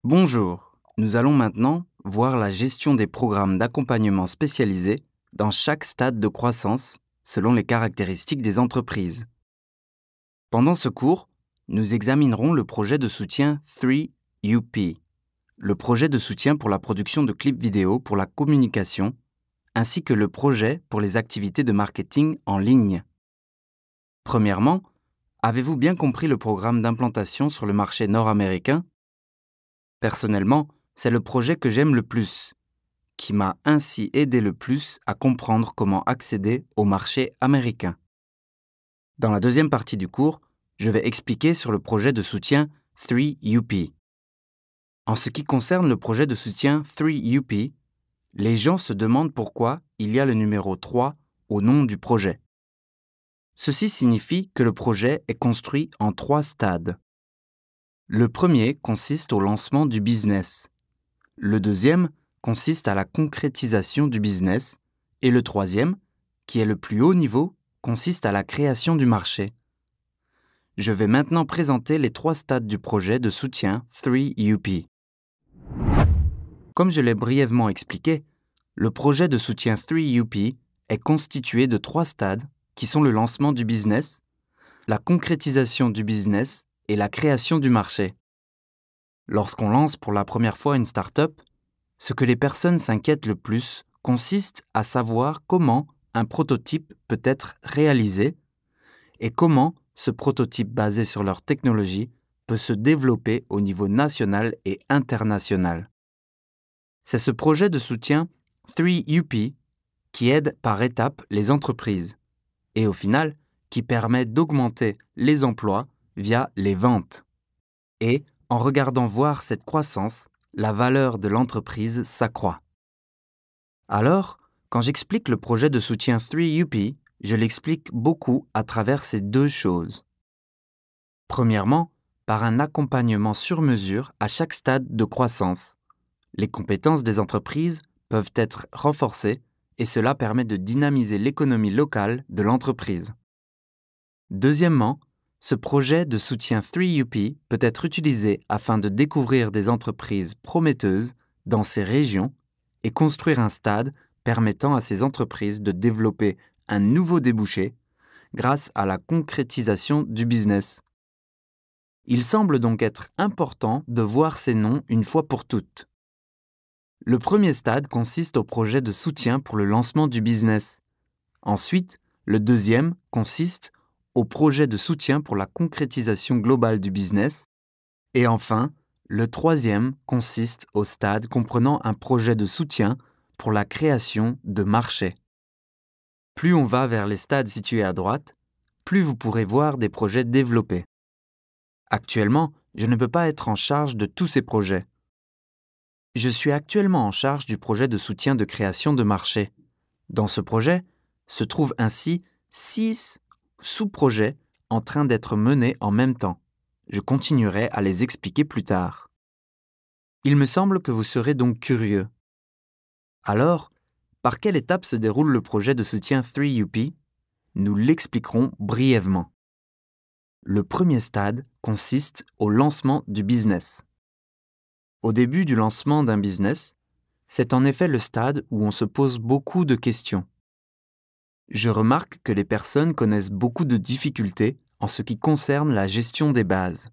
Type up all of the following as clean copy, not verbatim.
Bonjour, nous allons maintenant voir la gestion des programmes d'accompagnement spécialisés dans chaque stade de croissance selon les caractéristiques des entreprises. Pendant ce cours, nous examinerons le projet de soutien 3UP, le projet de soutien pour la production de clips vidéo pour la communication, ainsi que le projet pour les activités de marketing en ligne. Premièrement, avez-vous bien compris le programme d'implantation sur le marché nord-américain ? Personnellement, c'est le projet que j'aime le plus, qui m'a ainsi aidé le plus à comprendre comment accéder au marché américain. Dans la deuxième partie du cours, je vais expliquer sur le projet de soutien 3UP. En ce qui concerne le projet de soutien 3UP, les gens se demandent pourquoi il y a le numéro 3 au nom du projet. Ceci signifie que le projet est construit en 3 stades. Le premier consiste au lancement du business. Le deuxième consiste à la concrétisation du business. Et le troisième, qui est le plus haut niveau, consiste à la création du marché. Je vais maintenant présenter les 3 stades du projet de soutien 3UP. Comme je l'ai brièvement expliqué, le projet de soutien 3UP est constitué de 3 stades qui sont le lancement du business, la concrétisation du business et la création du marché. Lorsqu'on lance pour la première fois une start-up, ce que les personnes s'inquiètent le plus consiste à savoir comment un prototype peut être réalisé et comment ce prototype basé sur leur technologie peut se développer au niveau national et international. C'est ce projet de soutien 3UP qui aide par étapes les entreprises et au final qui permet d'augmenter les emplois via les ventes. Et en regardant voir cette croissance, la valeur de l'entreprise s'accroît. Alors, quand j'explique le projet de soutien 3UP, je l'explique beaucoup à travers ces 2 choses. Premièrement, par un accompagnement sur mesure à chaque stade de croissance. Les compétences des entreprises peuvent être renforcées et cela permet de dynamiser l'économie locale de l'entreprise. Deuxièmement, ce projet de soutien 3UP peut être utilisé afin de découvrir des entreprises prometteuses dans ces régions et construire un stade permettant à ces entreprises de développer un nouveau débouché grâce à la concrétisation du business. Il semble donc être important de voir ces noms une fois pour toutes. Le premier stade consiste au projet de soutien pour le lancement du business. Ensuite, le deuxième consiste au projet de soutien pour la concrétisation globale du business. Et enfin, le troisième consiste au stade comprenant un projet de soutien pour la création de marchés. Plus on va vers les stades situés à droite, plus vous pourrez voir des projets développés. Actuellement, je ne peux pas être en charge de tous ces projets. Je suis actuellement en charge du projet de soutien de création de marché. Dans ce projet se trouvent ainsi 6 sous-projets en train d'être menés en même temps. Je continuerai à les expliquer plus tard. Il me semble que vous serez donc curieux. Alors, par quelle étape se déroule le projet de soutien 3UP ? Nous l'expliquerons brièvement. Le premier stade consiste au lancement du business. Au début du lancement d'un business, c'est en effet le stade où on se pose beaucoup de questions. Je remarque que les personnes connaissent beaucoup de difficultés en ce qui concerne la gestion des bases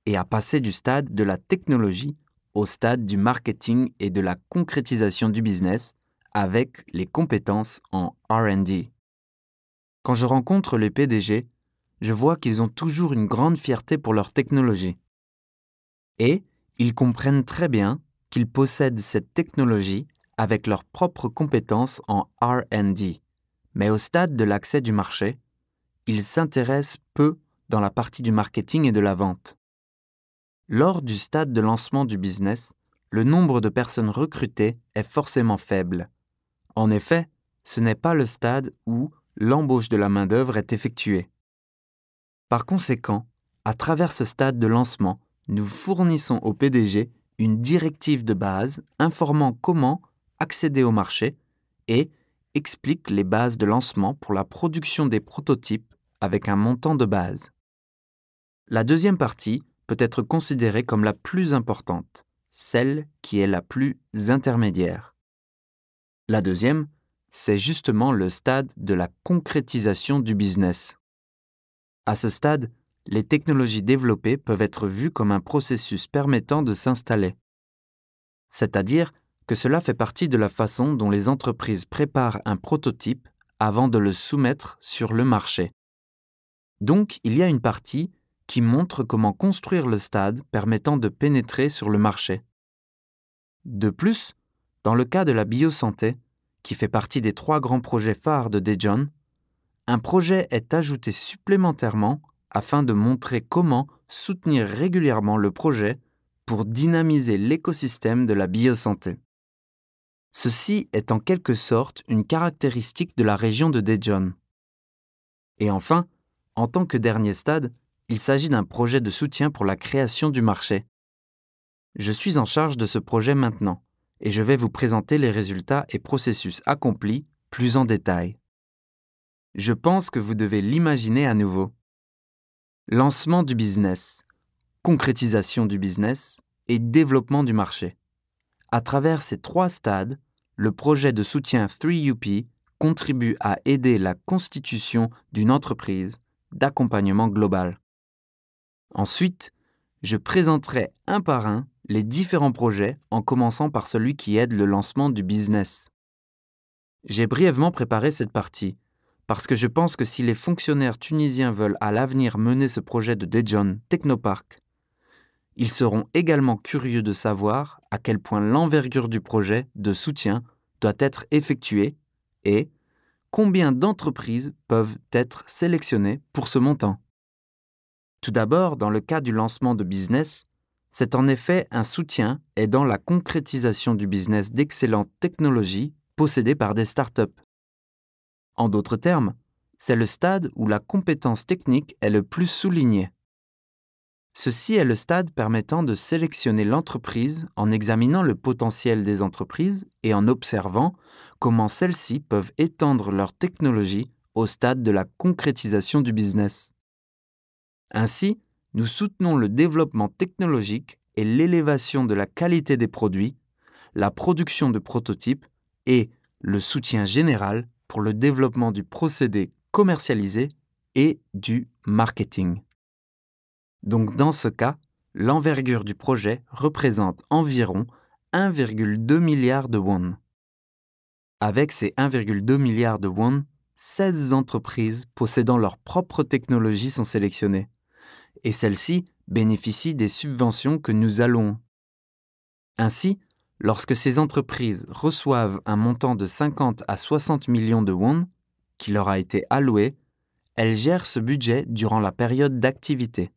et à passer du stade de la technologie au stade du marketing et de la concrétisation du business avec les compétences en R&D. Quand je rencontre les PDG, je vois qu'ils ont toujours une grande fierté pour leur technologie. Et ils comprennent très bien qu'ils possèdent cette technologie avec leurs propres compétences en R&D. Mais au stade de l'accès du marché, ils s'intéressent peu dans la partie du marketing et de la vente. Lors du stade de lancement du business, le nombre de personnes recrutées est forcément faible. En effet, ce n'est pas le stade où l'embauche de la main-d'œuvre est effectuée. Par conséquent, à travers ce stade de lancement, nous fournissons au PDG une directive de base informant comment accéder au marché et explique les bases de lancement pour la production des prototypes avec un montant de base. La deuxième partie peut être considérée comme la plus importante, celle qui est la plus intermédiaire. La deuxième, c'est justement le stade de la concrétisation du business. À ce stade, les technologies développées peuvent être vues comme un processus permettant de s'installer. C'est-à-dire que cela fait partie de la façon dont les entreprises préparent un prototype avant de le soumettre sur le marché. Donc, il y a une partie qui montre comment construire le stade permettant de pénétrer sur le marché. De plus, dans le cas de la biosanté, qui fait partie des 3 grands projets phares de Daejeon, un projet est ajouté supplémentairement afin de montrer comment soutenir régulièrement le projet pour dynamiser l'écosystème de la biosanté. Ceci est en quelque sorte une caractéristique de la région de Daejeon. Et enfin, en tant que dernier stade, il s'agit d'un projet de soutien pour la création du marché. Je suis en charge de ce projet maintenant, et je vais vous présenter les résultats et processus accomplis plus en détail. Je pense que vous devez l'imaginer à nouveau. Lancement du business, concrétisation du business et développement du marché. À travers ces 3 stades, le projet de soutien 3UP contribue à aider la constitution d'une entreprise d'accompagnement global. Ensuite, je présenterai un par un les différents projets en commençant par celui qui aide le lancement du business. J'ai brièvement préparé cette partie parce que je pense que si les fonctionnaires tunisiens veulent à l'avenir mener ce projet de Daejeon Technopark, ils seront également curieux de savoir à quel point l'envergure du projet de soutien doit être effectuée et combien d'entreprises peuvent être sélectionnées pour ce montant. Tout d'abord, dans le cas du lancement de business, c'est en effet un soutien aidant la concrétisation du business d'excellentes technologies possédées par des startups. En d'autres termes, c'est le stade où la compétence technique est le plus soulignée. Ceci est le stade permettant de sélectionner l'entreprise en examinant le potentiel des entreprises et en observant comment celles-ci peuvent étendre leur technologie au stade de la concrétisation du business. Ainsi, nous soutenons le développement technologique et l'élévation de la qualité des produits, la production de prototypes et le soutien général pour le développement du procédé commercialisé et du marketing. Donc dans ce cas, l'envergure du projet représente environ 1,2 milliard de won. Avec ces 1,2 milliard de won, 16 entreprises possédant leur propre technologie sont sélectionnées. Et celles-ci bénéficient des subventions que nous allouons. Ainsi, lorsque ces entreprises reçoivent un montant de 50 à 60 millions de won qui leur a été alloué, elles gèrent ce budget durant la période d'activité.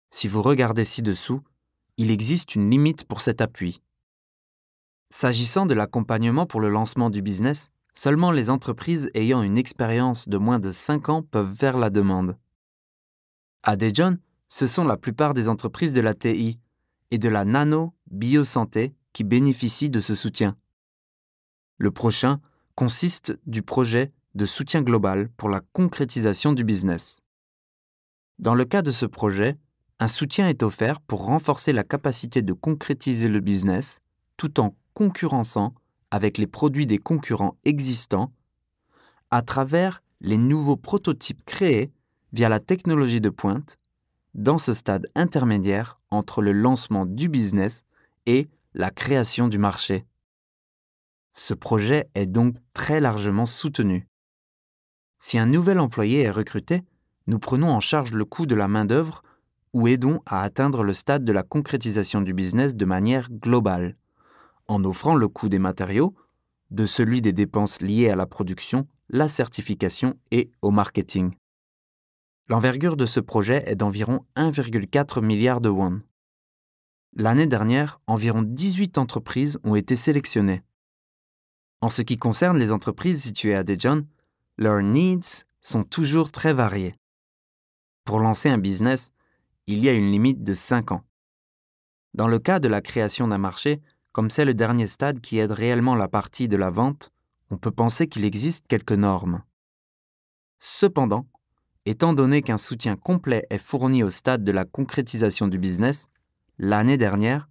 Si vous regardez ci-dessous, il existe une limite pour cet appui. S'agissant de l'accompagnement pour le lancement du business, seulement les entreprises ayant une expérience de moins de 5 ans peuvent faire la demande. À Daejeon, ce sont la plupart des entreprises de la TI et de la nano-biosanté qui bénéficient de ce soutien. Le prochain consiste du projet de soutien global pour la concrétisation du business. Dans le cas de ce projet, un soutien est offert pour renforcer la capacité de concrétiser le business tout en concurrençant avec les produits des concurrents existants à travers les nouveaux prototypes créés via la technologie de pointe dans ce stade intermédiaire entre le lancement du business et la création du marché. Ce projet est donc très largement soutenu. Si un nouvel employé est recruté, nous prenons en charge le coût de la main-d'œuvre ou aidons à atteindre le stade de la concrétisation du business de manière globale, en offrant le coût des matériaux, de celui des dépenses liées à la production, la certification et au marketing. L'envergure de ce projet est d'environ 1,4 milliard de won. L'année dernière, environ 18 entreprises ont été sélectionnées. En ce qui concerne les entreprises situées à Daejeon, leurs needs sont toujours très variés. Pour lancer un business, il y a une limite de 5 ans. Dans le cas de la création d'un marché, comme c'est le dernier stade qui aide réellement la partie de la vente, on peut penser qu'il existe quelques normes. Cependant, Étant donné qu'un soutien complet est fourni au stade de la concrétisation du business, l'année dernière,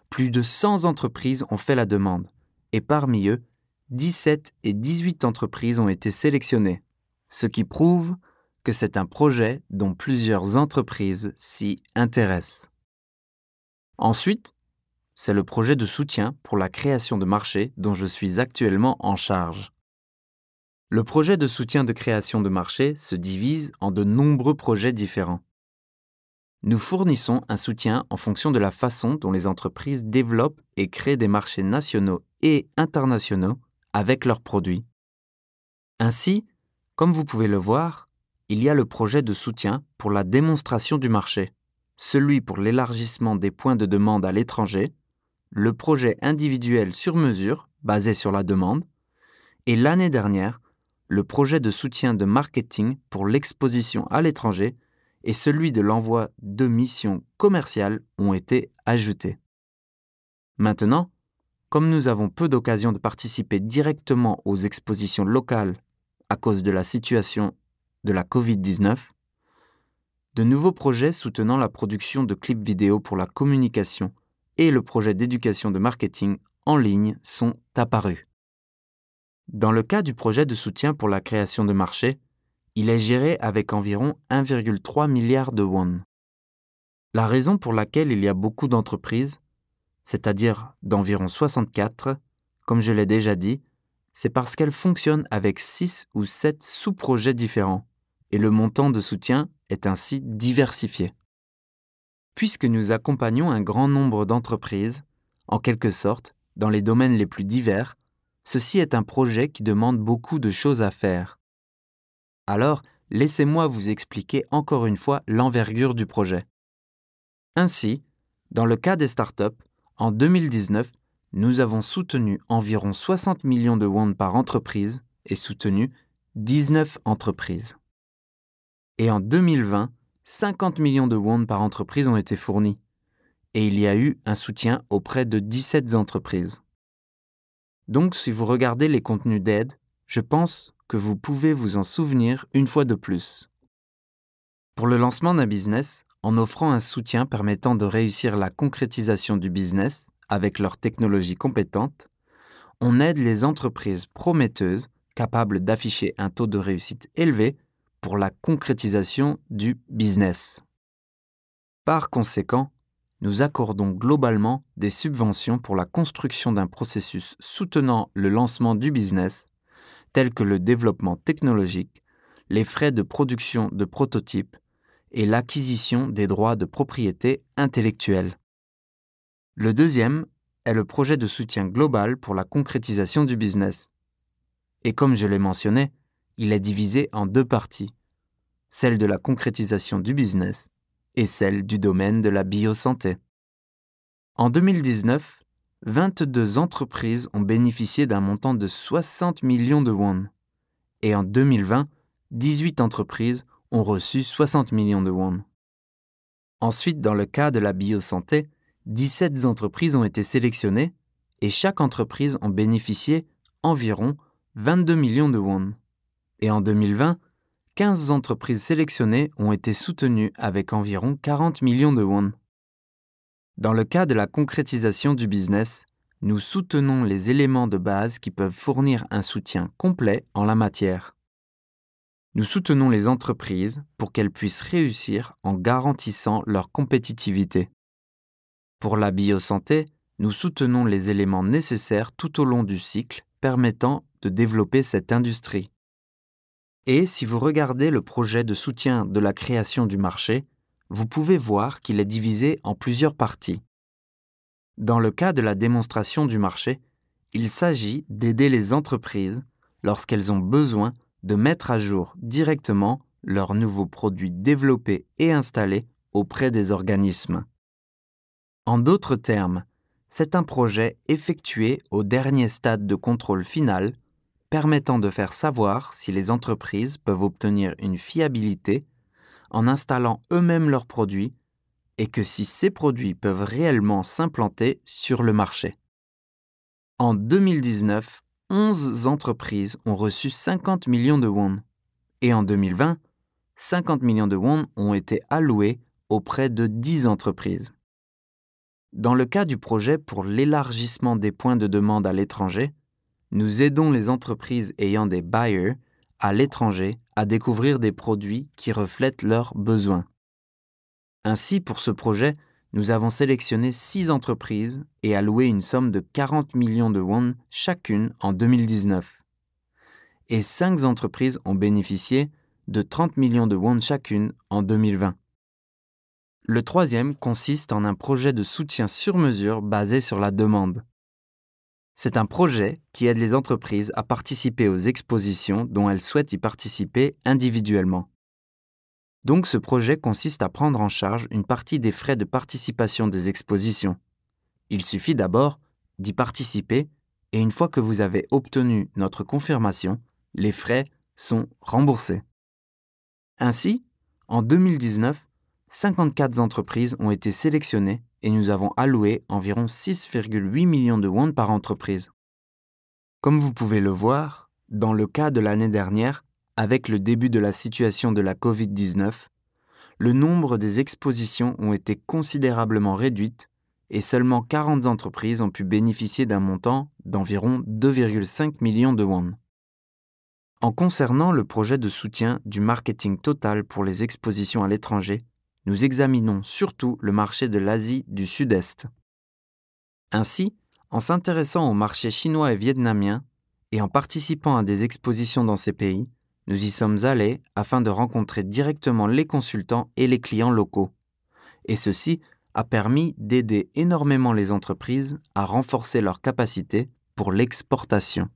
plus de 100 entreprises ont fait la demande, et parmi eux, 17 et 18 entreprises ont été sélectionnées, ce qui prouve que c'est un projet dont plusieurs entreprises s'y intéressent. Ensuite, c'est le projet de soutien pour la création de marché dont je suis actuellement en charge. Le projet de soutien de création de marché se divise en de nombreux projets différents. Nous fournissons un soutien en fonction de la façon dont les entreprises développent et créent des marchés nationaux et internationaux avec leurs produits. Ainsi, comme vous pouvez le voir, il y a le projet de soutien pour la démonstration du marché, celui pour l'élargissement des points de demande à l'étranger, le projet individuel sur mesure basé sur la demande, et l'année dernière, le projet de soutien de marketing pour l'exposition à l'étranger et celui de l'envoi de missions commerciales ont été ajoutés. Maintenant, comme nous avons peu d'occasions de participer directement aux expositions locales à cause de la situation de la Covid-19, de nouveaux projets soutenant la production de clips vidéo pour la communication et le projet d'éducation de marketing en ligne sont apparus. Dans le cas du projet de soutien pour la création de marché, il est géré avec environ 1,3 milliard de won. La raison pour laquelle il y a beaucoup d'entreprises, c'est-à-dire d'environ 64, comme je l'ai déjà dit, c'est parce qu'elles fonctionnent avec 6 ou 7 sous-projets différents, et le montant de soutien est ainsi diversifié. Puisque nous accompagnons un grand nombre d'entreprises, en quelque sorte, dans les domaines les plus divers, ceci est un projet qui demande beaucoup de choses à faire. Alors, laissez-moi vous expliquer encore une fois l'envergure du projet. Ainsi, dans le cas des startups, en 2019, nous avons soutenu environ 60 millions de won par entreprise et soutenu 19 entreprises. Et en 2020, 50 millions de won par entreprise ont été fournis, et il y a eu un soutien auprès de 17 entreprises. Donc, si vous regardez les contenus d'aide, je pense que vous pouvez vous en souvenir une fois de plus. Pour le lancement d'un business, en offrant un soutien permettant de réussir la concrétisation du business avec leurs technologies compétentes, on aide les entreprises prometteuses capables d'afficher un taux de réussite élevé pour la concrétisation du business. Par conséquent, nous accordons globalement des subventions pour la construction d'un processus soutenant le lancement du business, tels que le développement technologique, les frais de production de prototypes et l'acquisition des droits de propriété intellectuelle. Le deuxième est le projet de soutien global pour la concrétisation du business. Et comme je l'ai mentionné, il est divisé en deux parties, celle de la concrétisation du business et celle du domaine de la biosanté. En 2019, 22 entreprises ont bénéficié d'un montant de 60 millions de won. Et en 2020, 18 entreprises ont reçu 60 millions de won. Ensuite, dans le cas de la biosanté, 17 entreprises ont été sélectionnées et chaque entreprise en bénéficié environ 22 millions de won. Et en 2020, 15 entreprises sélectionnées ont été soutenues avec environ 40 millions de won. Dans le cas de la concrétisation du business, nous soutenons les éléments de base qui peuvent fournir un soutien complet en la matière. Nous soutenons les entreprises pour qu'elles puissent réussir en garantissant leur compétitivité. Pour la biosanté, nous soutenons les éléments nécessaires tout au long du cycle permettant de développer cette industrie. Et si vous regardez le projet de soutien de la création du marché, vous pouvez voir qu'il est divisé en plusieurs parties. Dans le cas de la démonstration du marché, il s'agit d'aider les entreprises lorsqu'elles ont besoin de mettre à jour directement leurs nouveaux produits développés et installés auprès des organismes. En d'autres termes, c'est un projet effectué au dernier stade de contrôle final, permettant de faire savoir si les entreprises peuvent obtenir une fiabilité en installant eux-mêmes leurs produits et que si ces produits peuvent réellement s'implanter sur le marché. En 2019, 11 entreprises ont reçu 50 millions de won et en 2020, 50 millions de won ont été alloués auprès de 10 entreprises. Dans le cas du projet pour l'élargissement des points de demande à l'étranger, nous aidons les entreprises ayant des buyers à l'étranger à découvrir des produits qui reflètent leurs besoins. Ainsi, pour ce projet, nous avons sélectionné 6 entreprises et alloué une somme de 40 millions de won chacune en 2019. Et 5 entreprises ont bénéficié de 30 millions de won chacune en 2020. Le troisième consiste en un projet de soutien sur mesure basé sur la demande. C'est un projet qui aide les entreprises à participer aux expositions dont elles souhaitent y participer individuellement. Donc ce projet consiste à prendre en charge une partie des frais de participation des expositions. Il suffit d'abord d'y participer et une fois que vous avez obtenu notre confirmation, les frais sont remboursés. Ainsi, en 2019, 54 entreprises ont été sélectionnées et nous avons alloué environ 6,8 millions de won par entreprise. Comme vous pouvez le voir, dans le cas de l'année dernière, avec le début de la situation de la Covid-19, le nombre des expositions ont été considérablement réduites et seulement 40 entreprises ont pu bénéficier d'un montant d'environ 2,5 millions de won. En concernant le projet de soutien du marketing total pour les expositions à l'étranger, nous examinons surtout le marché de l'Asie du Sud-Est. Ainsi, en s'intéressant au marché chinois et vietnamien et en participant à des expositions dans ces pays, nous y sommes allés afin de rencontrer directement les consultants et les clients locaux. Et ceci a permis d'aider énormément les entreprises à renforcer leurs capacités pour l'exportation.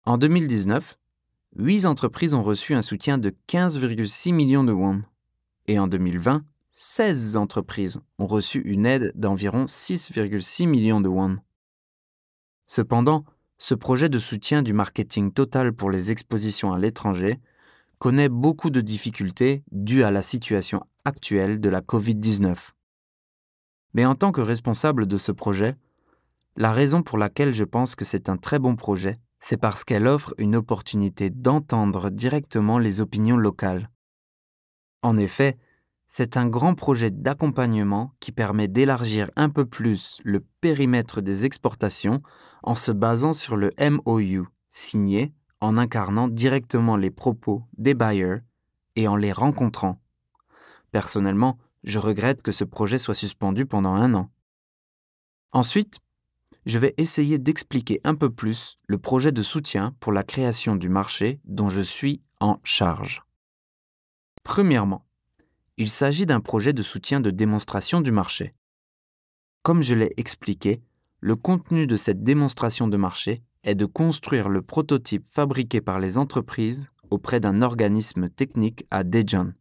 En 2019, 8 entreprises ont reçu un soutien de 15,6 millions de won. Et en 2020, 16 entreprises ont reçu une aide d'environ 6,6 millions de won. Cependant, ce projet de soutien du marketing total pour les expositions à l'étranger connaît beaucoup de difficultés dues à la situation actuelle de la Covid-19. Mais en tant que responsable de ce projet, la raison pour laquelle je pense que c'est un très bon projet, c'est parce qu'elle offre une opportunité d'entendre directement les opinions locales. En effet, c'est un grand projet d'accompagnement qui permet d'élargir un peu plus le périmètre des exportations en se basant sur le MOU signé, en incarnant directement les propos des buyers et en les rencontrant. Personnellement, je regrette que ce projet soit suspendu pendant 1 an. Ensuite, je vais essayer d'expliquer un peu plus le projet de soutien pour la création du marché dont je suis en charge. Premièrement, il s'agit d'un projet de soutien de démonstration du marché. Comme je l'ai expliqué, le contenu de cette démonstration de marché est de construire le prototype fabriqué par les entreprises auprès d'un organisme technique à Daejeon.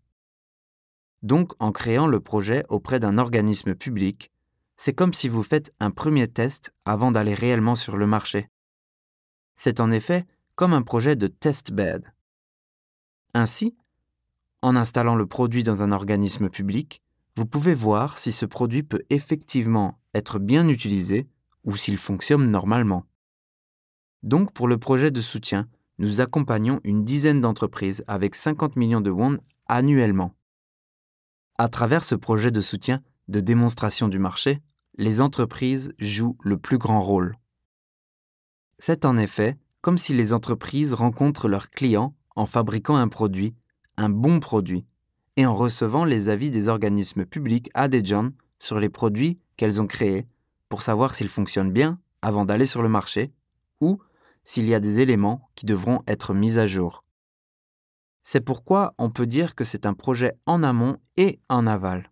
Donc, en créant le projet auprès d'un organisme public, c'est comme si vous faites un premier test avant d'aller réellement sur le marché. C'est en effet comme un projet de test bed. Ainsi, en installant le produit dans un organisme public, vous pouvez voir si ce produit peut effectivement être bien utilisé ou s'il fonctionne normalement. Donc, pour le projet de soutien, nous accompagnons une dizaine d'entreprises avec 50 millions de won annuellement. À travers ce projet de soutien de démonstration du marché, les entreprises jouent le plus grand rôle. C'est en effet comme si les entreprises rencontrent leurs clients en fabriquant un produit, un bon produit, et en recevant les avis des organismes publics à Daejeon sur les produits qu'elles ont créés pour savoir s'ils fonctionnent bien avant d'aller sur le marché ou s'il y a des éléments qui devront être mis à jour. C'est pourquoi on peut dire que c'est un projet en amont et en aval.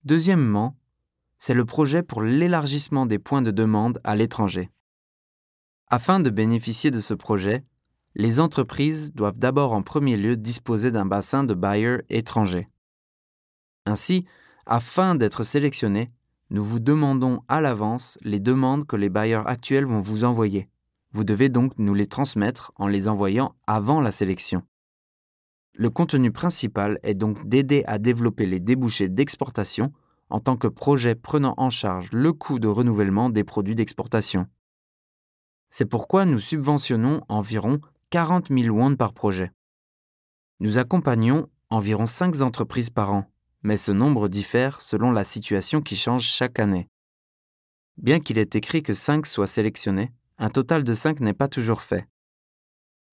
Deuxièmement, c'est le projet pour l'élargissement des points de demande à l'étranger. Afin de bénéficier de ce projet, les entreprises doivent d'abord en premier lieu disposer d'un bassin de buyers étrangers. Ainsi, afin d'être sélectionnés, nous vous demandons à l'avance les demandes que les buyers actuels vont vous envoyer. Vous devez donc nous les transmettre en les envoyant avant la sélection. Le contenu principal est donc d'aider à développer les débouchés d'exportation en tant que projet prenant en charge le coût de renouvellement des produits d'exportation. C'est pourquoi nous subventionnons environ 40 000 won par projet. Nous accompagnons environ 5 entreprises par an, mais ce nombre diffère selon la situation qui change chaque année. Bien qu'il est écrit que 5 soient sélectionnés, un total de 5 n'est pas toujours fait.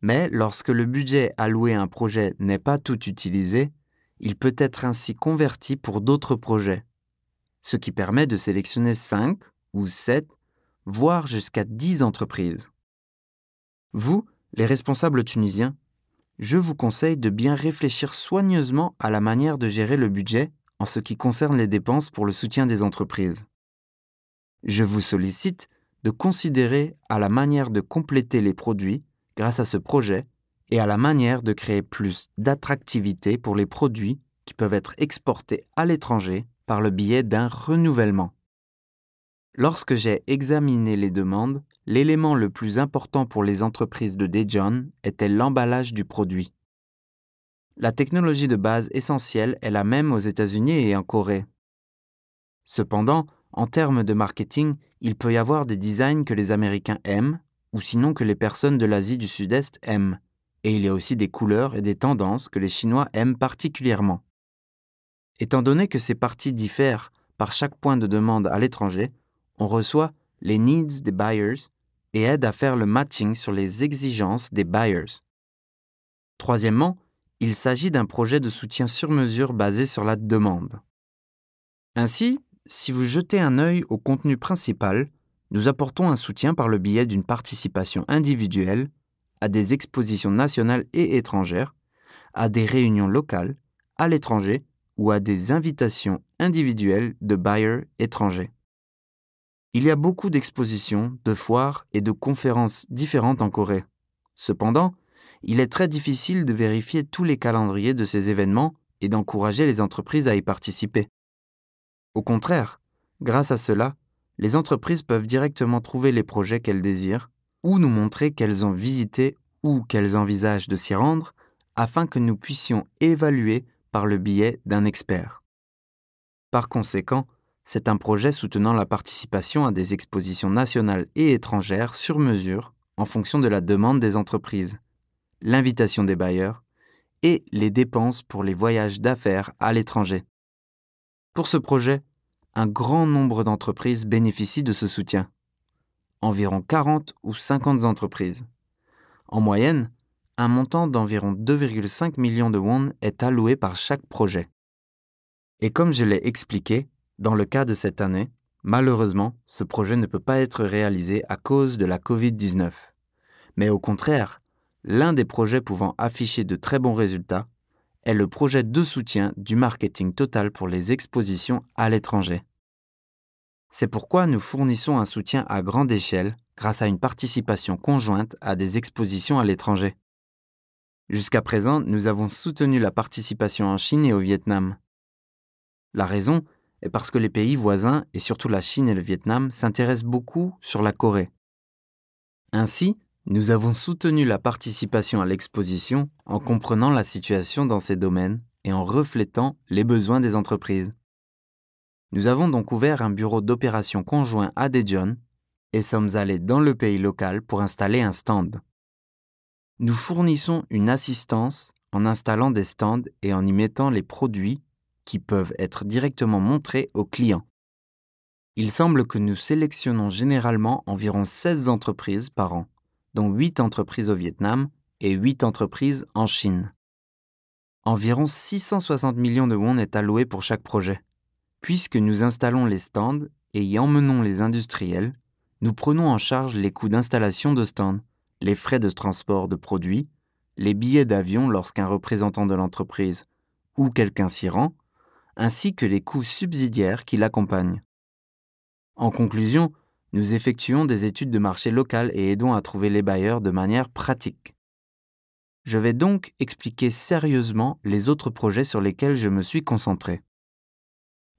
Mais lorsque le budget alloué à un projet n'est pas tout utilisé, il peut être ainsi converti pour d'autres projets, ce qui permet de sélectionner 5 ou 7, voire jusqu'à 10 entreprises. Vous, les responsables tunisiens, je vous conseille de bien réfléchir soigneusement à la manière de gérer le budget en ce qui concerne les dépenses pour le soutien des entreprises. Je vous sollicite de considérer à la manière de compléter les produits grâce à ce projet et à la manière de créer plus d'attractivité pour les produits qui peuvent être exportés à l'étranger par le biais d'un renouvellement. Lorsque j'ai examiné les demandes, l'élément le plus important pour les entreprises de Daejeon était l'emballage du produit. La technologie de base essentielle est la même aux États-Unis et en Corée. Cependant, en termes de marketing, il peut y avoir des designs que les Américains aiment, ou sinon que les personnes de l'Asie du Sud-Est aiment. Et il y a aussi des couleurs et des tendances que les Chinois aiment particulièrement. Étant donné que ces parties diffèrent par chaque point de demande à l'étranger, on reçoit les needs des buyers et aide à faire le matching sur les exigences des buyers. Troisièmement, il s'agit d'un projet de soutien sur mesure basé sur la demande. Ainsi, si vous jetez un œil au contenu principal, nous apportons un soutien par le biais d'une participation individuelle à des expositions nationales et étrangères, à des réunions locales, à l'étranger ou à des invitations individuelles de buyers étrangers. Il y a beaucoup d'expositions, de foires et de conférences différentes en Corée. Cependant, il est très difficile de vérifier tous les calendriers de ces événements et d'encourager les entreprises à y participer. Au contraire, grâce à cela, les entreprises peuvent directement trouver les projets qu'elles désirent ou nous montrer qu'elles ont visité ou qu'elles envisagent de s'y rendre afin que nous puissions évaluer par le biais d'un expert. Par conséquent, c'est un projet soutenant la participation à des expositions nationales et étrangères sur mesure en fonction de la demande des entreprises, l'invitation des bailleurs et les dépenses pour les voyages d'affaires à l'étranger. Pour ce projet, un grand nombre d'entreprises bénéficient de ce soutien. Environ 40 ou 50 entreprises. En moyenne, un montant d'environ 2,5 millions de won est alloué par chaque projet. Et comme je l'ai expliqué, dans le cas de cette année, malheureusement, ce projet ne peut pas être réalisé à cause de la Covid-19. Mais au contraire, l'un des projets pouvant afficher de très bons résultats est le projet de soutien du marketing total pour les expositions à l'étranger. C'est pourquoi nous fournissons un soutien à grande échelle grâce à une participation conjointe à des expositions à l'étranger. Jusqu'à présent, nous avons soutenu la participation en Chine et au Vietnam. La raison est parce que les pays voisins, et surtout la Chine et le Vietnam, s'intéressent beaucoup sur la Corée. Ainsi, nous avons soutenu la participation à l'exposition en comprenant la situation dans ces domaines et en reflétant les besoins des entreprises. Nous avons donc ouvert un bureau d'opération conjoint à Daejeon et sommes allés dans le pays local pour installer un stand. Nous fournissons une assistance en installant des stands et en y mettant les produits qui peuvent être directement montrés aux clients. Il semble que nous sélectionnons généralement environ 16 entreprises par an, dont 8 entreprises au Vietnam et 8 entreprises en Chine. Environ 660 millions de won est alloué pour chaque projet. Puisque nous installons les stands et y emmenons les industriels, nous prenons en charge les coûts d'installation de stands, les frais de transport de produits, les billets d'avion lorsqu'un représentant de l'entreprise ou quelqu'un s'y rend, ainsi que les coûts subsidiaires qui l'accompagnent. En conclusion, nous effectuons des études de marché local et aidons à trouver les bailleurs de manière pratique. Je vais donc expliquer sérieusement les autres projets sur lesquels je me suis concentré.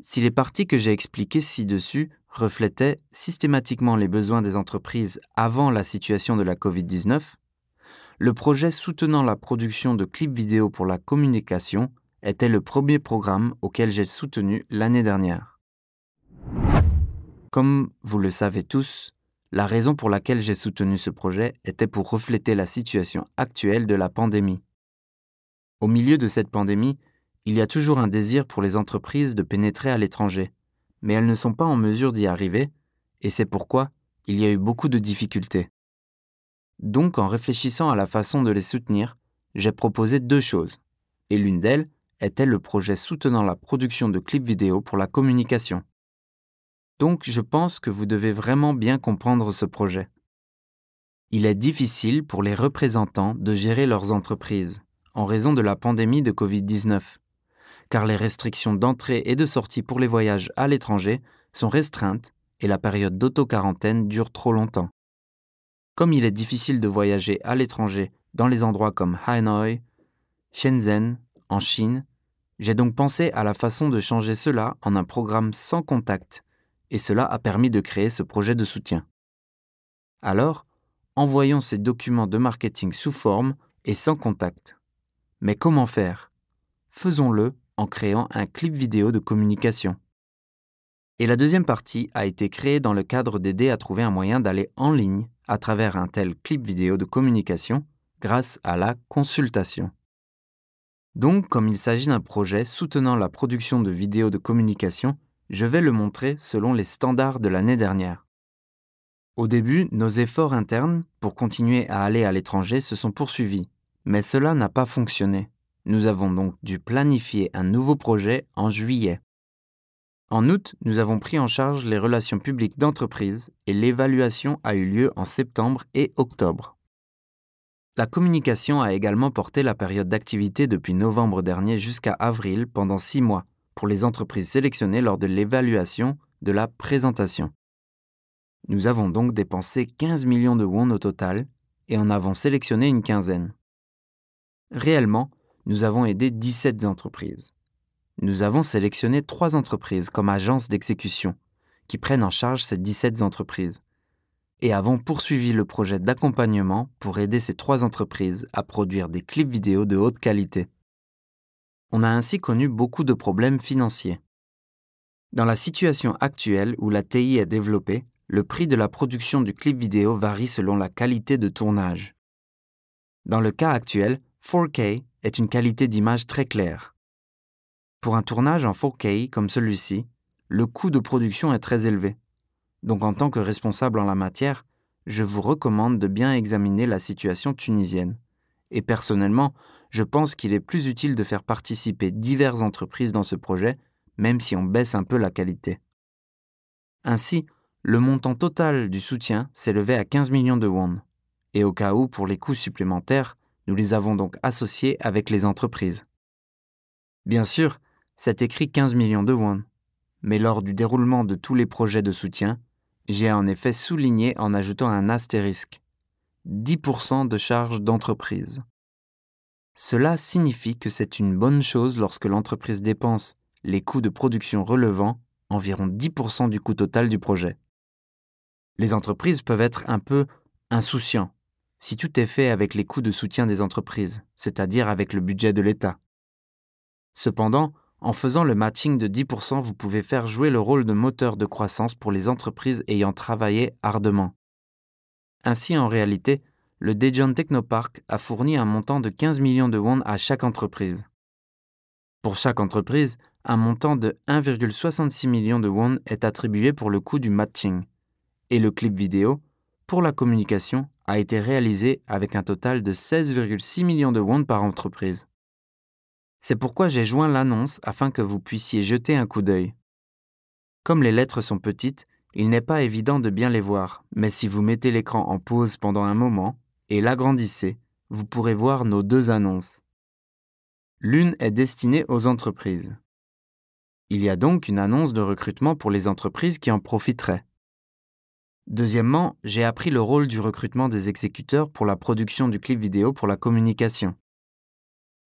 Si les parties que j'ai expliquées ci-dessus reflétaient systématiquement les besoins des entreprises avant la situation de la Covid-19, le projet soutenant la production de clips vidéo pour la communication était le premier programme auquel j'ai soutenu l'année dernière. Comme vous le savez tous, la raison pour laquelle j'ai soutenu ce projet était pour refléter la situation actuelle de la pandémie. Au milieu de cette pandémie, il y a toujours un désir pour les entreprises de pénétrer à l'étranger, mais elles ne sont pas en mesure d'y arriver, et c'est pourquoi il y a eu beaucoup de difficultés. Donc, en réfléchissant à la façon de les soutenir, j'ai proposé 2 choses, et l'une d'elles était le projet soutenant la production de clips vidéo pour la communication. Donc, je pense que vous devez vraiment bien comprendre ce projet. Il est difficile pour les représentants de gérer leurs entreprises, en raison de la pandémie de Covid-19, car les restrictions d'entrée et de sortie pour les voyages à l'étranger sont restreintes et la période d'auto-quarantaine dure trop longtemps. Comme il est difficile de voyager à l'étranger dans les endroits comme Hanoï, Shenzhen, en Chine, j'ai donc pensé à la façon de changer cela en un programme sans contact, et cela a permis de créer ce projet de soutien. Alors, envoyons ces documents de marketing sous forme et sans contact. Mais comment faire ? Faisons-le en créant un clip vidéo de communication. Et la deuxième partie a été créée dans le cadre d'aider à trouver un moyen d'aller en ligne à travers un tel clip vidéo de communication grâce à la consultation. Donc, comme il s'agit d'un projet soutenant la production de vidéos de communication, je vais le montrer selon les standards de l'année dernière. Au début, nos efforts internes pour continuer à aller à l'étranger se sont poursuivis, mais cela n'a pas fonctionné. Nous avons donc dû planifier un nouveau projet en juillet. En août, nous avons pris en charge les relations publiques d'entreprise et l'évaluation a eu lieu en septembre et octobre. La communication a également porté la période d'activité depuis novembre dernier jusqu'à avril pendant 6 mois pour les entreprises sélectionnées lors de l'évaluation de la présentation. Nous avons donc dépensé 15 millions de won au total et en avons sélectionné une quinzaine. Réellement, nous avons aidé 17 entreprises. Nous avons sélectionné 3 entreprises comme agences d'exécution qui prennent en charge ces 17 entreprises et avons poursuivi le projet d'accompagnement pour aider ces 3 entreprises à produire des clips vidéo de haute qualité. On a ainsi connu beaucoup de problèmes financiers. Dans la situation actuelle où la TI est développée, le prix de la production du clip vidéo varie selon la qualité de tournage. Dans le cas actuel, 4K est une qualité d'image très claire. Pour un tournage en 4K comme celui-ci, le coût de production est très élevé. Donc en tant que responsable en la matière, je vous recommande de bien examiner la situation tunisienne. Et personnellement, je pense qu'il est plus utile de faire participer diverses entreprises dans ce projet, même si on baisse un peu la qualité. Ainsi, le montant total du soutien s'élevait à 15 millions de won. Et au cas où, pour les coûts supplémentaires, nous les avons donc associés avec les entreprises. Bien sûr, c'est écrit 15 millions de won. Mais lors du déroulement de tous les projets de soutien, j'ai en effet souligné en ajoutant un astérisque. 10% de charges d'entreprise. Cela signifie que c'est une bonne chose lorsque l'entreprise dépense les coûts de production relevant environ 10% du coût total du projet. Les entreprises peuvent être un peu insouciants si tout est fait avec les coûts de soutien des entreprises, c'est-à-dire avec le budget de l'État. Cependant, en faisant le matching de 10%, vous pouvez faire jouer le rôle de moteur de croissance pour les entreprises ayant travaillé ardemment. Ainsi, en réalité, le Daejeon Technopark a fourni un montant de 15 millions de won à chaque entreprise. Pour chaque entreprise, un montant de 1,66 million de won est attribué pour le coût du matching. Et le clip vidéo, pour la communication, a été réalisé avec un total de 16,6 millions de won par entreprise. C'est pourquoi j'ai joint l'annonce afin que vous puissiez jeter un coup d'œil. Comme les lettres sont petites, il n'est pas évident de bien les voir, mais si vous mettez l'écran en pause pendant un moment et l'agrandissez, vous pourrez voir nos 2 annonces. L'une est destinée aux entreprises. Il y a donc une annonce de recrutement pour les entreprises qui en profiteraient. Deuxièmement, j'ai appris le rôle du recrutement des exécuteurs pour la production du clip vidéo pour la communication.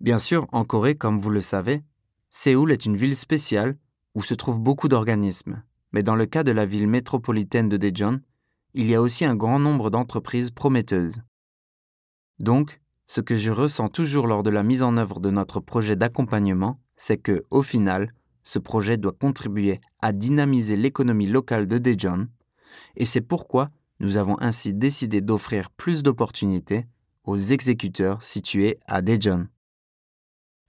Bien sûr, en Corée, comme vous le savez, Séoul est une ville spéciale où se trouvent beaucoup d'organismes. Mais dans le cas de la ville métropolitaine de Daejeon, il y a aussi un grand nombre d'entreprises prometteuses. Donc, ce que je ressens toujours lors de la mise en œuvre de notre projet d'accompagnement, c'est que, au final, ce projet doit contribuer à dynamiser l'économie locale de Daejeon, et c'est pourquoi nous avons ainsi décidé d'offrir plus d'opportunités aux exécuteurs situés à Daejeon.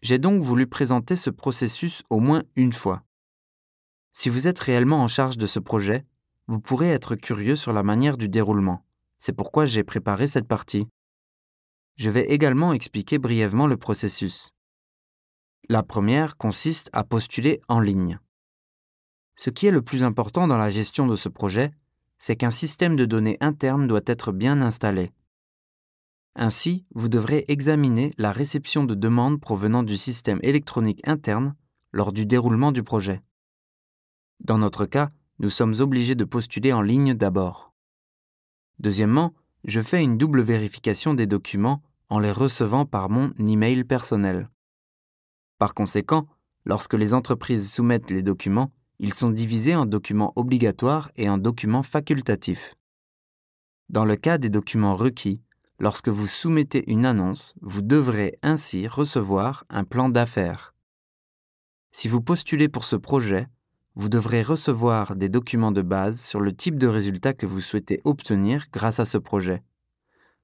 J'ai donc voulu présenter ce processus au moins une fois. Si vous êtes réellement en charge de ce projet, vous pourrez être curieux sur la manière du déroulement. C'est pourquoi j'ai préparé cette partie. Je vais également expliquer brièvement le processus. La première consiste à postuler en ligne. Ce qui est le plus important dans la gestion de ce projet, c'est qu'un système de données interne doit être bien installé. Ainsi, vous devrez examiner la réception de demandes provenant du système électronique interne lors du déroulement du projet. Dans notre cas, nous sommes obligés de postuler en ligne d'abord. Deuxièmement, je fais une double vérification des documents en les recevant par mon email personnel. Par conséquent, lorsque les entreprises soumettent les documents, ils sont divisés en documents obligatoires et en documents facultatifs. Dans le cas des documents requis, lorsque vous soumettez une annonce, vous devrez ainsi recevoir un plan d'affaires. Si vous postulez pour ce projet, vous devrez recevoir des documents de base sur le type de résultat que vous souhaitez obtenir grâce à ce projet,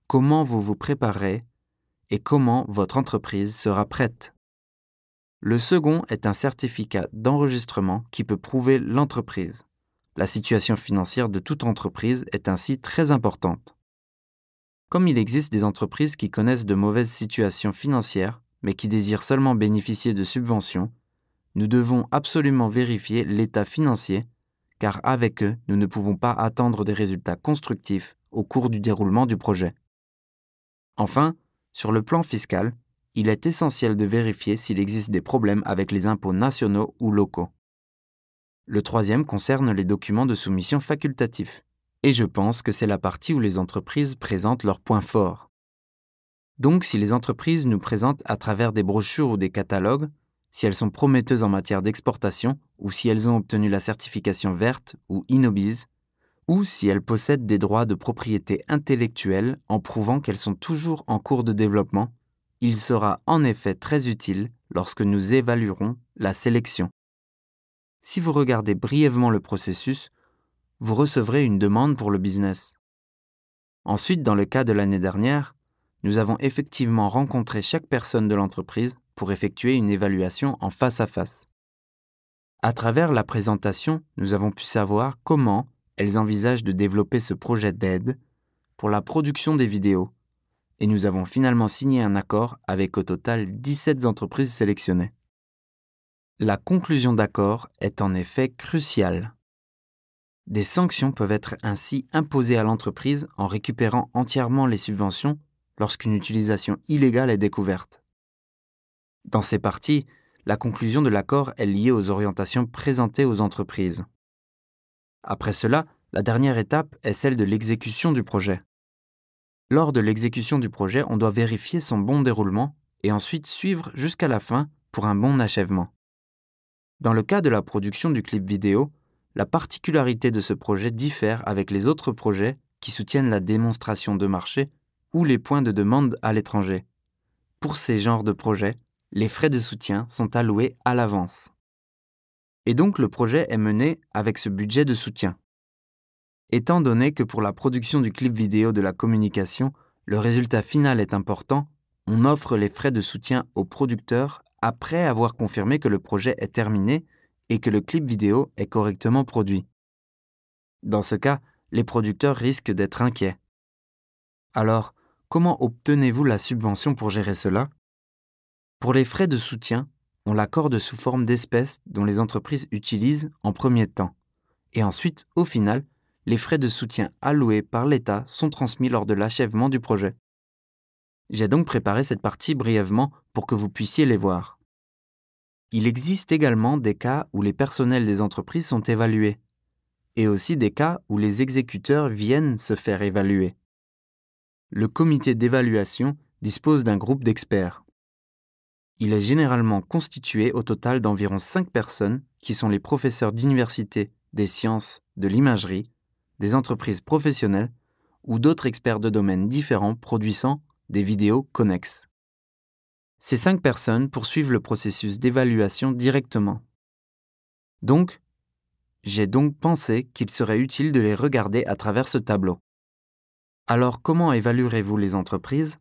comment vous vous préparez et comment votre entreprise sera prête. Le second est un certificat d'enregistrement qui peut prouver l'entreprise. La situation financière de toute entreprise est ainsi très importante. Comme il existe des entreprises qui connaissent de mauvaises situations financières, mais qui désirent seulement bénéficier de subventions, nous devons absolument vérifier l'état financier, car avec eux, nous ne pouvons pas attendre des résultats constructifs au cours du déroulement du projet. Enfin, sur le plan fiscal, il est essentiel de vérifier s'il existe des problèmes avec les impôts nationaux ou locaux. Le troisième concerne les documents de soumission facultatifs. Et je pense que c'est la partie où les entreprises présentent leurs points forts. Donc, si les entreprises nous présentent à travers des brochures ou des catalogues, si elles sont prometteuses en matière d'exportation, ou si elles ont obtenu la certification verte ou Innobiz, ou si elles possèdent des droits de propriété intellectuelle en prouvant qu'elles sont toujours en cours de développement, il sera en effet très utile lorsque nous évaluerons la sélection. Si vous regardez brièvement le processus, vous recevrez une demande pour le business. Ensuite, dans le cas de l'année dernière, nous avons effectivement rencontré chaque personne de l'entreprise pour effectuer une évaluation en face à face. À travers la présentation, nous avons pu savoir comment elles envisagent de développer ce projet d'aide pour la production des vidéos, et nous avons finalement signé un accord avec au total 17 entreprises sélectionnées. La conclusion d'accord est en effet cruciale. Des sanctions peuvent être ainsi imposées à l'entreprise en récupérant entièrement les subventions lorsqu'une utilisation illégale est découverte. Dans ces parties, la conclusion de l'accord est liée aux orientations présentées aux entreprises. Après cela, la dernière étape est celle de l'exécution du projet. Lors de l'exécution du projet, on doit vérifier son bon déroulement et ensuite suivre jusqu'à la fin pour un bon achèvement. Dans le cas de la production du clip vidéo, la particularité de ce projet diffère avec les autres projets qui soutiennent la démonstration de marché ou les points de demande à l'étranger. Pour ces genres de projets, les frais de soutien sont alloués à l'avance. Et donc le projet est mené avec ce budget de soutien. Étant donné que pour la production du clip vidéo de la communication, le résultat final est important, on offre les frais de soutien aux producteurs après avoir confirmé que le projet est terminé et que le clip vidéo est correctement produit. Dans ce cas, les producteurs risquent d'être inquiets. Alors, comment obtenez-vous la subvention pour gérer cela? Pour les frais de soutien, on l'accorde sous forme d'espèces dont les entreprises utilisent en premier temps. Et ensuite, au final, les frais de soutien alloués par l'État sont transmis lors de l'achèvement du projet. J'ai donc préparé cette partie brièvement pour que vous puissiez les voir. Il existe également des cas où les personnels des entreprises sont évalués, et aussi des cas où les exécuteurs viennent se faire évaluer. Le comité d'évaluation dispose d'un groupe d'experts. Il est généralement constitué au total d'environ 5 personnes qui sont les professeurs d'université, des sciences, de l'imagerie, des entreprises professionnelles ou d'autres experts de domaines différents produisant des vidéos connexes. Ces 5 personnes poursuivent le processus d'évaluation directement. Donc, j'ai donc pensé qu'il serait utile de les regarder à travers ce tableau. Alors, comment évaluerez-vous les entreprises?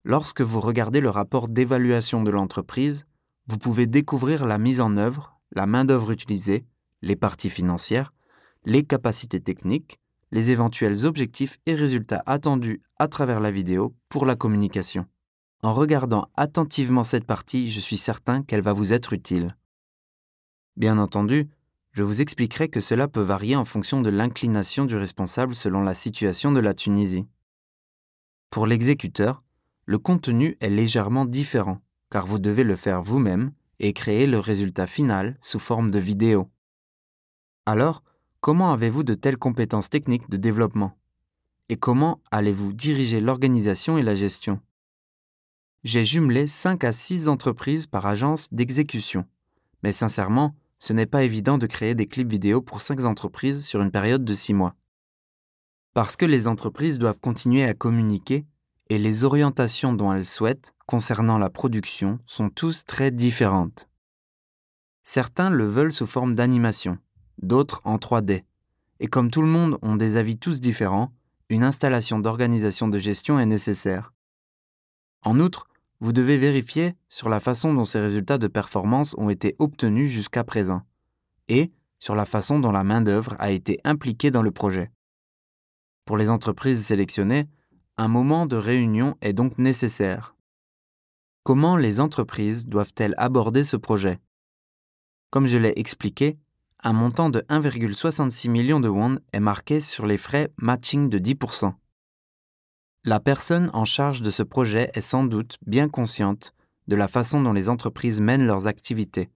Lorsque vous regardez le rapport d'évaluation de l'entreprise, vous pouvez découvrir la mise en œuvre, la main-d'œuvre utilisée, les parties financières, les capacités techniques, les éventuels objectifs et résultats attendus à travers la vidéo pour la communication. En regardant attentivement cette partie, je suis certain qu'elle va vous être utile. Bien entendu, je vous expliquerai que cela peut varier en fonction de l'inclination du responsable selon la situation de la Tunisie. Pour l'exécuteur, le contenu est légèrement différent, car vous devez le faire vous-même et créer le résultat final sous forme de vidéo. Alors, comment avez-vous de telles compétences techniques de développement? Et comment allez-vous diriger l'organisation et la gestion? J'ai jumelé 5 à 6 entreprises par agence d'exécution, mais sincèrement, ce n'est pas évident de créer des clips vidéo pour 5 entreprises sur une période de 6 mois. Parce que les entreprises doivent continuer à communiquer et les orientations dont elles souhaitent concernant la production sont tous très différentes. Certains le veulent sous forme d'animation, d'autres en 3D. Et comme tout le monde ont des avis tous différents, une installation d'organisation de gestion est nécessaire. En outre, vous devez vérifier sur la façon dont ces résultats de performance ont été obtenus jusqu'à présent et sur la façon dont la main-d'œuvre a été impliquée dans le projet. Pour les entreprises sélectionnées, un moment de réunion est donc nécessaire. Comment les entreprises doivent-elles aborder ce projet? Comme je l'ai expliqué, un montant de 1,66 million de won est marqué sur les frais matching de 10%. La personne en charge de ce projet est sans doute bien consciente de la façon dont les entreprises mènent leurs activités,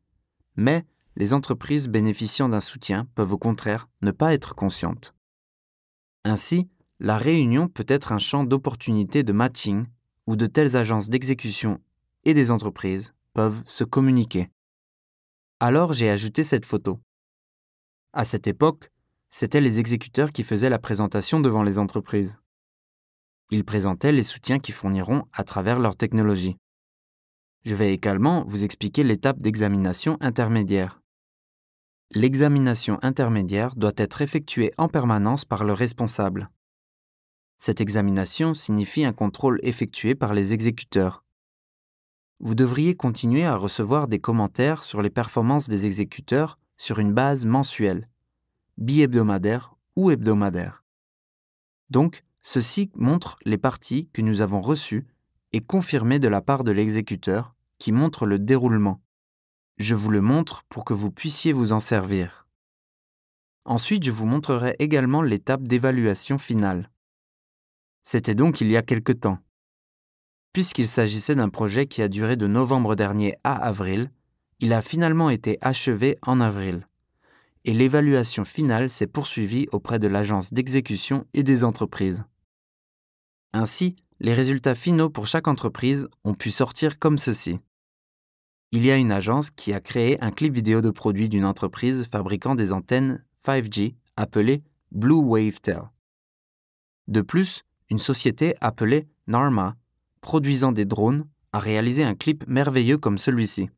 mais les entreprises bénéficiant d'un soutien peuvent au contraire ne pas être conscientes. Ainsi, la réunion peut être un champ d'opportunité de matching où de telles agences d'exécution et des entreprises peuvent se communiquer. Alors j'ai ajouté cette photo. À cette époque, c'étaient les exécuteurs qui faisaient la présentation devant les entreprises. Ils présentaient les soutiens qu'ils fourniront à travers leur technologie. Je vais également vous expliquer l'étape d'examination intermédiaire. L'examination intermédiaire doit être effectuée en permanence par le responsable. Cette examination signifie un contrôle effectué par les exécuteurs. Vous devriez continuer à recevoir des commentaires sur les performances des exécuteurs sur une base mensuelle, bi-hebdomadaire ou hebdomadaire. Donc, ceci montre les parties que nous avons reçues et confirmées de la part de l'exécuteur qui montre le déroulement. Je vous le montre pour que vous puissiez vous en servir. Ensuite, je vous montrerai également l'étape d'évaluation finale. C'était donc il y a quelque temps. Puisqu'il s'agissait d'un projet qui a duré de novembre dernier à avril, il a finalement été achevé en avril. Et l'évaluation finale s'est poursuivie auprès de l'agence d'exécution et des entreprises. Ainsi, les résultats finaux pour chaque entreprise ont pu sortir comme ceci. Il y a une agence qui a créé un clip vidéo de produit d'une entreprise fabriquant des antennes 5G appelée Blue Wavetel. De plus, une société appelée Narma, produisant des drones, a réalisé un clip merveilleux comme celui-ci.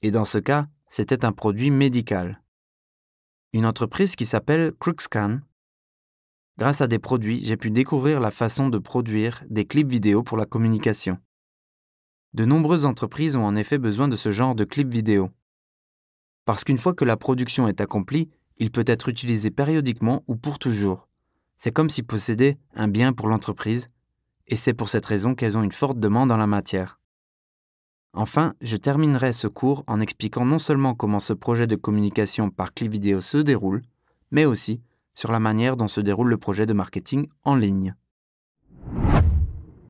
Et dans ce cas, c'était un produit médical. Une entreprise qui s'appelle Crookscan. Grâce à des produits, j'ai pu découvrir la façon de produire des clips vidéo pour la communication. De nombreuses entreprises ont en effet besoin de ce genre de clips vidéo. Parce qu'une fois que la production est accomplie, il peut être utilisé périodiquement ou pour toujours. C'est comme si posséder un bien pour l'entreprise, et c'est pour cette raison qu'elles ont une forte demande en la matière. Enfin, je terminerai ce cours en expliquant non seulement comment ce projet de communication par clip vidéo se déroule, mais aussi sur la manière dont se déroule le projet de marketing en ligne.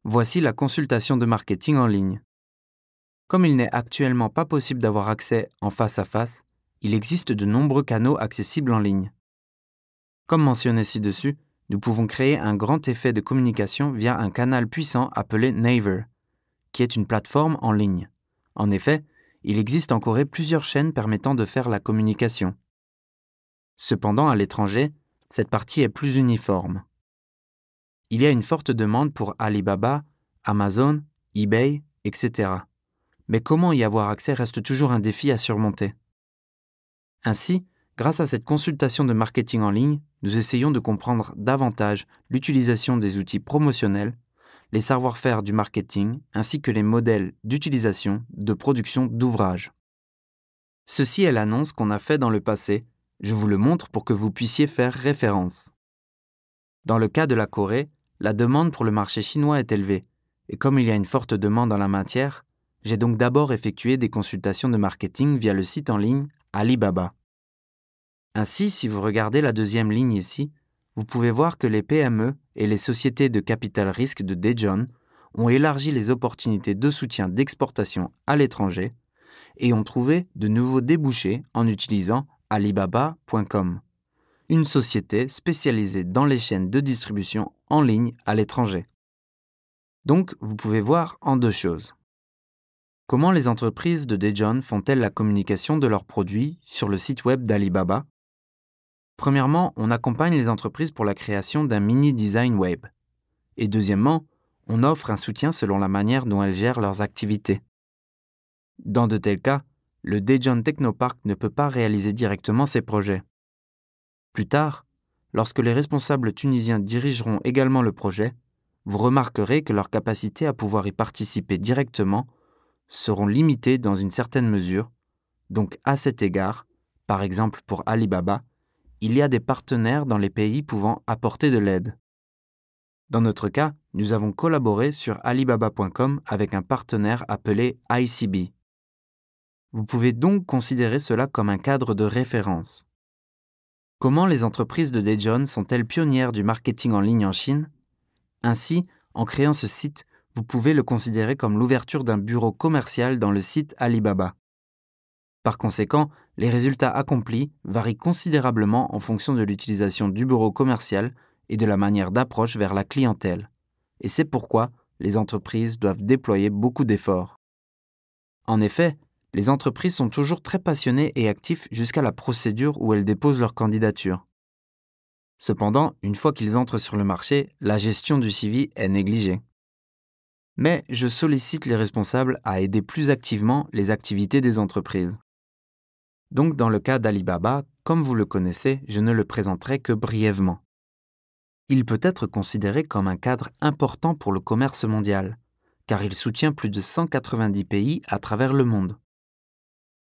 Voici la consultation de marketing en ligne. Comme il n'est actuellement pas possible d'avoir accès en face à face, il existe de nombreux canaux accessibles en ligne. Comme mentionné ci-dessus, nous pouvons créer un grand effet de communication via un canal puissant appelé Naver, qui est une plateforme en ligne. En effet, il existe en Corée plusieurs chaînes permettant de faire la communication. Cependant, à l'étranger, cette partie est plus uniforme. Il y a une forte demande pour Alibaba, Amazon, eBay, etc. Mais comment y avoir accès reste toujours un défi à surmonter. Ainsi, grâce à cette consultation de marketing en ligne, nous essayons de comprendre davantage l'utilisation des outils promotionnels, les savoir-faire du marketing ainsi que les modèles d'utilisation, de production d'ouvrages. Ceci est l'annonce qu'on a fait dans le passé. Je vous le montre pour que vous puissiez faire référence. Dans le cas de la Corée, la demande pour le marché chinois est élevée, et comme il y a une forte demande en la matière, j'ai donc d'abord effectué des consultations de marketing via le site en ligne Alibaba. Ainsi, si vous regardez la deuxième ligne ici, vous pouvez voir que les PME et les sociétés de capital risque de Daejeon ont élargi les opportunités de soutien d'exportation à l'étranger et ont trouvé de nouveaux débouchés en utilisant Alibaba.com, une société spécialisée dans les chaînes de distribution en ligne à l'étranger. Donc, vous pouvez voir en deux choses. Comment les entreprises de Daejeon font-elles la communication de leurs produits sur le site web d'Alibaba ? Premièrement, on accompagne les entreprises pour la création d'un mini-design web. Et deuxièmement, on offre un soutien selon la manière dont elles gèrent leurs activités. Dans de tels cas, le Daejeon Technopark ne peut pas réaliser directement ses projets. Plus tard, lorsque les responsables tunisiens dirigeront également le projet, vous remarquerez que leurs capacités à pouvoir y participer directement seront limitées dans une certaine mesure. Donc à cet égard, par exemple pour Alibaba, il y a des partenaires dans les pays pouvant apporter de l'aide. Dans notre cas, nous avons collaboré sur Alibaba.com avec un partenaire appelé ICB. Vous pouvez donc considérer cela comme un cadre de référence. Comment les entreprises de Daejeon sont-elles pionnières du marketing en ligne en Chine ? Ainsi, en créant ce site, vous pouvez le considérer comme l'ouverture d'un bureau commercial dans le site Alibaba. Par conséquent, les résultats accomplis varient considérablement en fonction de l'utilisation du bureau commercial et de la manière d'approche vers la clientèle. Et c'est pourquoi les entreprises doivent déployer beaucoup d'efforts. En effet, les entreprises sont toujours très passionnées et actives jusqu'à la procédure où elles déposent leur candidature. Cependant, une fois qu'ils entrent sur le marché, la gestion du suivi est négligée. Mais je sollicite les responsables à aider plus activement les activités des entreprises. Donc dans le cas d'Alibaba, comme vous le connaissez, je ne le présenterai que brièvement. Il peut être considéré comme un cadre important pour le commerce mondial, car il soutient plus de 190 pays à travers le monde.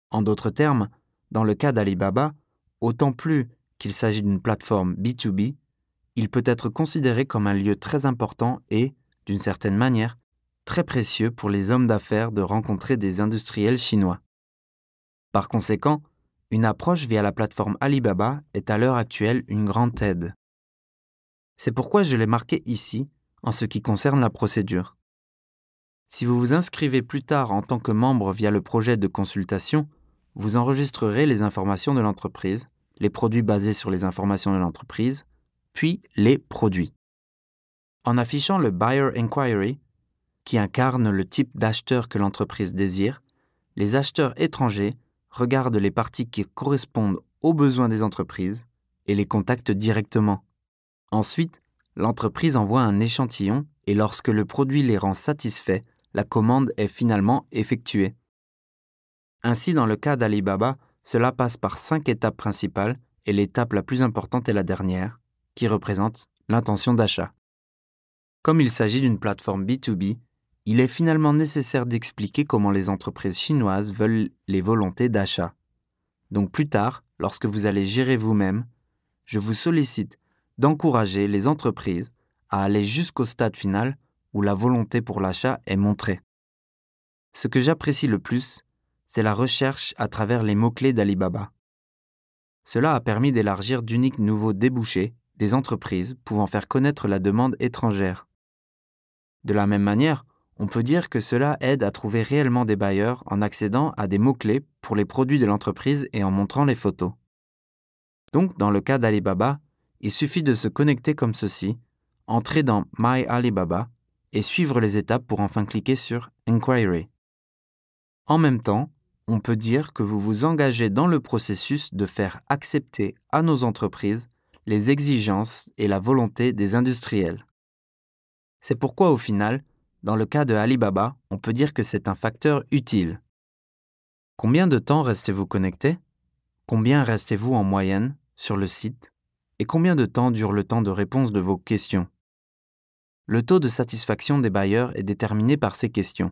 En d'autres termes, dans le cas d'Alibaba, autant plus qu'il s'agit d'une plateforme B2B, il peut être considéré comme un lieu très important et, d'une certaine manière, très précieux pour les hommes d'affaires de rencontrer des industriels chinois. Par conséquent, une approche via la plateforme Alibaba est à l'heure actuelle une grande aide. C'est pourquoi je l'ai marqué ici en ce qui concerne la procédure. Si vous vous inscrivez plus tard en tant que membre via le projet de consultation, vous enregistrerez les informations de l'entreprise, les produits basés sur les informations de l'entreprise, puis les produits. En affichant le Buyer Inquiry, qui incarne le type d'acheteur que l'entreprise désire, les acheteurs étrangers regardent les parties qui correspondent aux besoins des entreprises et les contactent directement. Ensuite, l'entreprise envoie un échantillon et lorsque le produit les rend satisfaits, la commande est finalement effectuée. Ainsi, dans le cas d'Alibaba, cela passe par 5 étapes principales et l'étape la plus importante est la dernière, qui représente l'intention d'achat. Comme il s'agit d'une plateforme B2B, il est finalement nécessaire d'expliquer comment les entreprises chinoises veulent les volontés d'achat. Donc plus tard, lorsque vous allez gérer vous-même, je vous sollicite d'encourager les entreprises à aller jusqu'au stade final où la volonté pour l'achat est montrée. Ce que j'apprécie le plus, c'est la recherche à travers les mots-clés d'Alibaba. Cela a permis d'élargir d'uniques nouveaux débouchés des entreprises pouvant faire connaître la demande étrangère. De la même manière, on peut dire que cela aide à trouver réellement des bailleurs en accédant à des mots-clés pour les produits de l'entreprise et en montrant les photos. Donc, dans le cas d'Alibaba, il suffit de se connecter comme ceci, entrer dans My Alibaba et suivre les étapes pour enfin cliquer sur Inquiry. En même temps, on peut dire que vous vous engagez dans le processus de faire accepter à nos entreprises les exigences et la volonté des industriels. C'est pourquoi au final, dans le cas de Alibaba, on peut dire que c'est un facteur utile. Combien de temps restez-vous connecté ? Combien restez-vous en moyenne sur le site ? Et combien de temps dure le temps de réponse de vos questions ? Le taux de satisfaction des bailleurs est déterminé par ces questions.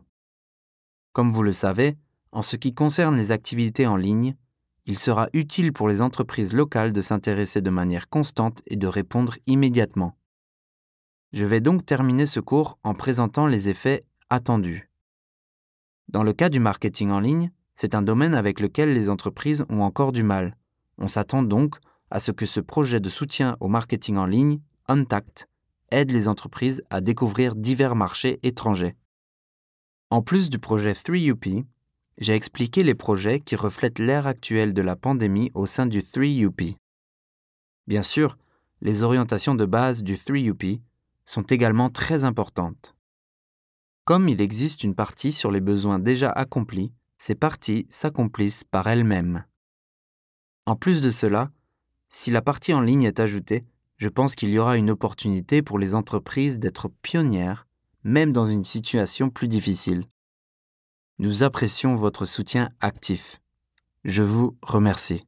Comme vous le savez, en ce qui concerne les activités en ligne, il sera utile pour les entreprises locales de s'intéresser de manière constante et de répondre immédiatement. Je vais donc terminer ce cours en présentant les effets attendus. Dans le cas du marketing en ligne, c'est un domaine avec lequel les entreprises ont encore du mal. On s'attend donc à ce que ce projet de soutien au marketing en ligne, Untact, aide les entreprises à découvrir divers marchés étrangers. En plus du projet 3UP, j'ai expliqué les projets qui reflètent l'ère actuelle de la pandémie au sein du 3UP. Bien sûr, les orientations de base du 3UP sont également très importantes. Comme il existe une partie sur les besoins déjà accomplis, ces parties s'accomplissent par elles-mêmes. En plus de cela, si la partie en ligne est ajoutée, je pense qu'il y aura une opportunité pour les entreprises d'être pionnières, même dans une situation plus difficile. Nous apprécions votre soutien actif. Je vous remercie.